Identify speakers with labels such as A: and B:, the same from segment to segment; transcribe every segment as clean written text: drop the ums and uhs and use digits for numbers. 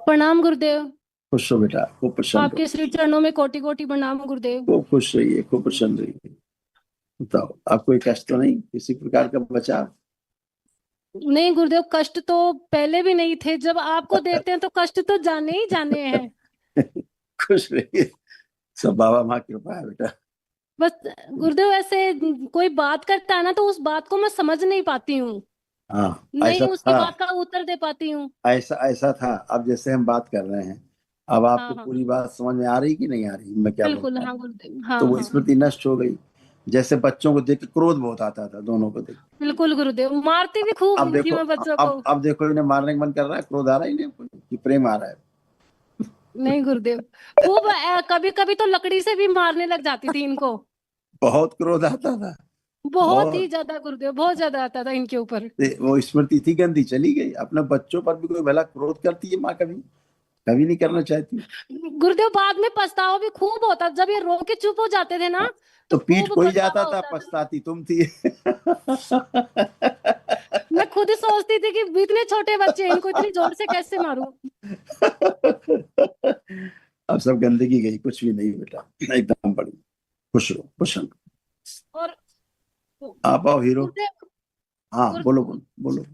A: प्रणाम गुरुदेव।
B: खुश हो बेटा, खूब प्रसन्न
A: आपके
B: रहो।
A: श्री चरणों में कोटि कोटि प्रणाम गुरुदेव।
B: खूब खुश रहिए, खूब प्रसन्न रहिए। बताओ, आपको कोई कष्ट तो नहीं, किसी प्रकार का बचाव?
A: नहीं गुरुदेव, कष्ट तो पहले भी नहीं थे। जब आपको देखते हैं तो कष्ट तो जाने ही जाने हैं।
B: खुश रहिए, सब बाबा माँ की कृपा है बेटा।
A: बस गुरुदेव, ऐसे कोई बात करता है ना तो उस बात को मैं समझ नहीं पाती हूँ,
B: हाँ,
A: नहीं
B: ऐसा
A: उसकी
B: था।
A: बात का उत्तर दे पाती हूँ।
B: ऐसा ऐसा था। अब जैसे हम बात कर रहे हैं, अब आपको
A: हाँ हाँ,
B: पूरी बात समझ में आ रही कि नहीं आ रही, मैं क्या बोल
A: बिल्कुल
B: रहा हूँ?
A: हाँ गुरुदेव, हाँ
B: तो वो
A: हाँ।
B: स्मृति नष्ट हो गई। जैसे बच्चों को देख के क्रोध बहुत आता था, दोनों को देख।
A: बिल्कुल गुरुदेव, मारती भी खूब
B: अब
A: थी
B: देखो,
A: मैं बच्चों को।
B: अब देखो, इन्हें मारने का मन कर रहा है, क्रोध आ रहा है, इन्हें कि प्रेम आ रहा है?
A: नहीं गुरुदेव, खूब कभी कभी तो लकड़ी से भी मारने लग जाती थी इनको।
B: बहुत क्रोध आता था।
A: बहुत ही
B: और
A: ज्यादा गुरुदेव, बहुत ज्यादा आता था इनके ऊपर।
B: वो स्मृति थी गंदी, चली गई। अपने बच्चों पर भी कोई भला क्रोध करती है माँ? कभी कभी नहीं करना चाहती।
A: गुरुदेव, बाद में पछतावा भी खूब होता, जब ये रो के चुप हो जाते थे ना
B: हाँ,
A: तो
B: तो पीठ
A: खूब
B: कोई जाता
A: पछतावा
B: था,
A: होता था।
B: पछताती तुम थी।
A: मैं खुद ही सोचती थी कि इतने छोटे बच्चे हैं, इनको इतनी जोर से कैसे मारूं।
B: अब सब गंदगी गई, कुछ भी नहीं बेटा, एकदम बढ़िया। खुश रहो, खुश रहो।
A: और
B: आप आओ हीरो।
A: गुरुदेव,
B: हाँ,
A: गुरु
B: बोलो बोलो बोलो।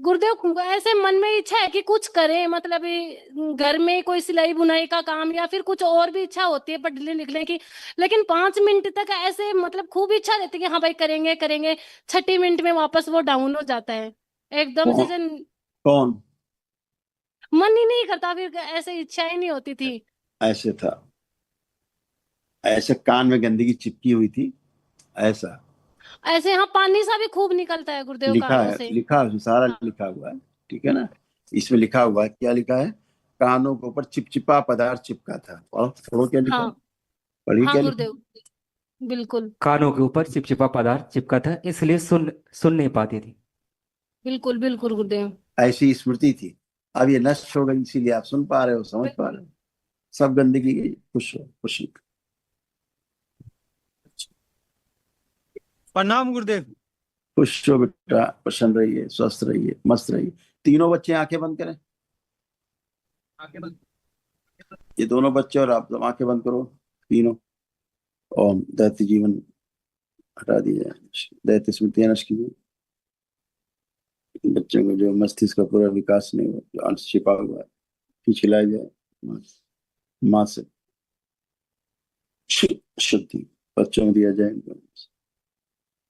A: गुरुदेव, ऐसे मन में इच्छा है कि कुछ करें, मतलब ये घर में कोई सिलाई बुनाई का काम या फिर कुछ और भी इच्छा होती है पढ़ने लिखने की। लेकिन 5 मिनट तक ऐसे मतलब खूब इच्छा रहती है कि हाँ भाई करेंगे करेंगे। छठी मिनट में वापस वो डाउन हो जाता है एकदम से
B: कौन?
A: जन।
B: कौन?
A: मन ही नहीं करता, फिर ऐसे इच्छा ही नहीं होती थी।
B: ऐसे था, ऐसे कान में गंदगी चिपकी हुई थी, ऐसा।
A: ऐसे हाँ, पानी सा भी खूब निकलता है गुरुदेव
B: लिखा
A: कानों
B: है,
A: से।
B: लिखा है, सारा लिखा हुआ है। ठीक है ना? इसमें लिखा हुआ है, क्या लिखा है? कानों के ऊपर चिपचिपा पदार्थ चिपका था। और पढ़ो क्या लिखा है।
A: हाँ
B: पढ़िए
A: हाँ
B: क्या लिखा है।
A: गुरुदेव, बिल्कुल
C: कानों के ऊपर चिपचिपा पदार्थ चिपका था, इसलिए सुन सुन नहीं पाती थी।
A: बिल्कुल बिल्कुल गुरुदेव।
B: ऐसी स्मृति थी। अब ये नष्ट हो गई, इसीलिए आप सुन पा रहे हो, समझ पा रहे हो। सब गंदगी गई, खुश हो, खुश हो।
D: प्रणाम गुरुदेव।
B: खुश हो बेटा, प्रसन्न रहिए, स्वस्थ रहिए, मस्त रहिए। तीनों बच्चे आंखें बंद करें। ये दोनों बच्चे और आप सब आंखें बंद करो, तीनों। ओम दैत्य जीवन हटा दिया जाए, दैत्य स्मृतियां नष्ट कीजिए। बच्चों को जो मस्तिष्क का पूरा विकास नहीं हुआ, जो अंश छिपा हुआ है, खिलाया जाए माँ माँ से। शुद्धि बच्चों में दिया जाए इनको।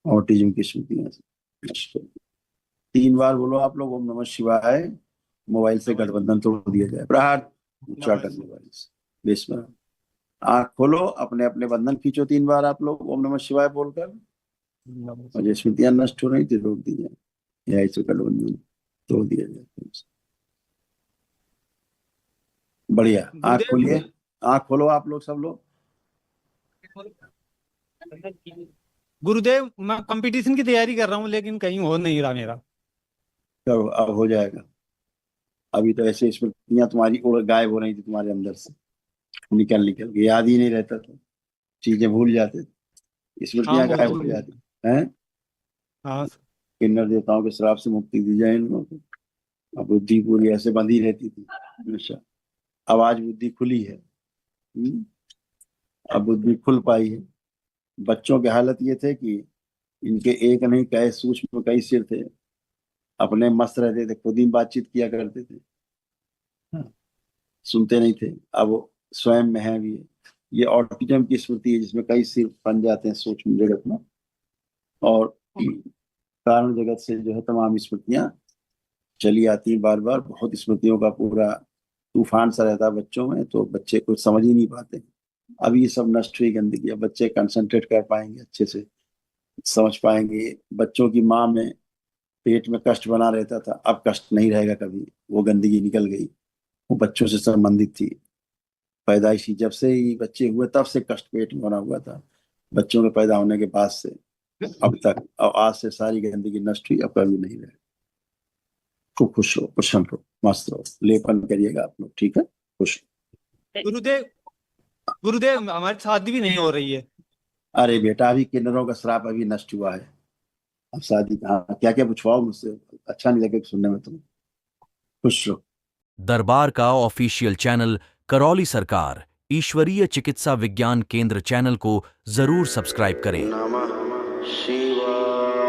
B: ऑटिज्म की स्मृतियां से नष्ट कर दिया। 3 बार बोलो आप लोग, ओम नमः शिवाय। मोबाइल से गठबंधन तोड़ दिया जाए, प्रहार उच्चाटन मोबाइल से। बेस्मरण। आंख खोलो, अपने अपने बंधन खींचो 3 बार आप लोग ओम नमः शिवाय बोलकर। और जो स्मृतियां नष्ट हो रही थी, रोक दी जाए, या इसे गठबंधन तोड़ दिया जाए। बढ़िया। आंख
D: गुरुदेव
B: खोलिए, आंख खोलो आप लोग, सब लोग।
D: गुरुदेव, मैं कंपटीशन की तैयारी कर रहा हूँ लेकिन कहीं हो नहीं रहा मेरा।
B: करो, अब हो जाएगा। अभी तो ऐसे स्मृतियां तुम्हारी उड़ गायब हो रही थी तुम्हारे अंदर से, निकल निकल के, याद ही नहीं रहता था, चीजें भूल जाते थे,
D: हाँ
B: स्मृतियां
D: वो
B: गायब
D: तो।
B: हो जाती हैं।
D: हाँ।
B: किन्नर देवताओं के श्राप से मुक्ति दी जाए इन लोगों को। अब बुद्धि पूरी ऐसे बंधी रहती थी हमेशा। अब आज बुद्धि खुली है। अब बुद्धि खुल पाई है। बच्चों की हालत ये थे कि इनके एक नहीं कई सूक्ष्म कई सिर थे। अपने मस्त रहते थे, खुद ही बातचीत किया करते थे। हाँ, सुनते नहीं थे। अब वो स्वयं में है भी। ये ऑटिज्म की स्मृति है, जिसमें कई सिर बन जाते हैं सूक्ष्म जगत में। और कारण जगत से जो है तमाम स्मृतियां चली आती हैं बार बार। बहुत स्मृतियों का पूरा तूफान सा रहता है बच्चों में, तो बच्चे कुछ समझ ही नहीं पाते। अब ये सब नष्ट हुई गंदगी, अब बच्चे कंसंट्रेट कर पाएंगे अच्छे से, समझ पाएंगे। बच्चों की माँ में पेट में कष्ट बना रहता था, अब कष्ट नहीं रहेगा कभी। वो गंदगी निकल गई। वो बच्चों से संबंधित थी। पैदाइशी जब से ही बच्चे हुए तब से कष्ट पेट में बना हुआ था। बच्चों के पैदा होने के बाद से अब तक, और आज से सारी गंदगी नष्ट हुई, अब कभी नहीं रहे। खूब खुश रहो, प्रसन्न रहो, मस्त रहो। लेपन करिएगा आप लोग, ठीक है? खुश
D: गुरुदेव, गुरुदेव हमारी शादी भी नहीं हो रही है।
B: रहो। अरे बेटा, अभी किन्नरों का श्राप अभी नष्ट हुआ है। अब शादी कहाँ, क्या क्या पूछवाओ मुझसे, अच्छा नहीं लगे सुनने में तुम्हें। खुश रहो।
E: दरबार का ऑफिशियल चैनल करौली सरकार ईश्वरीय चिकित्सा विज्ञान केंद्र चैनल को जरूर सब्सक्राइब करें।
B: नमः शिवाय।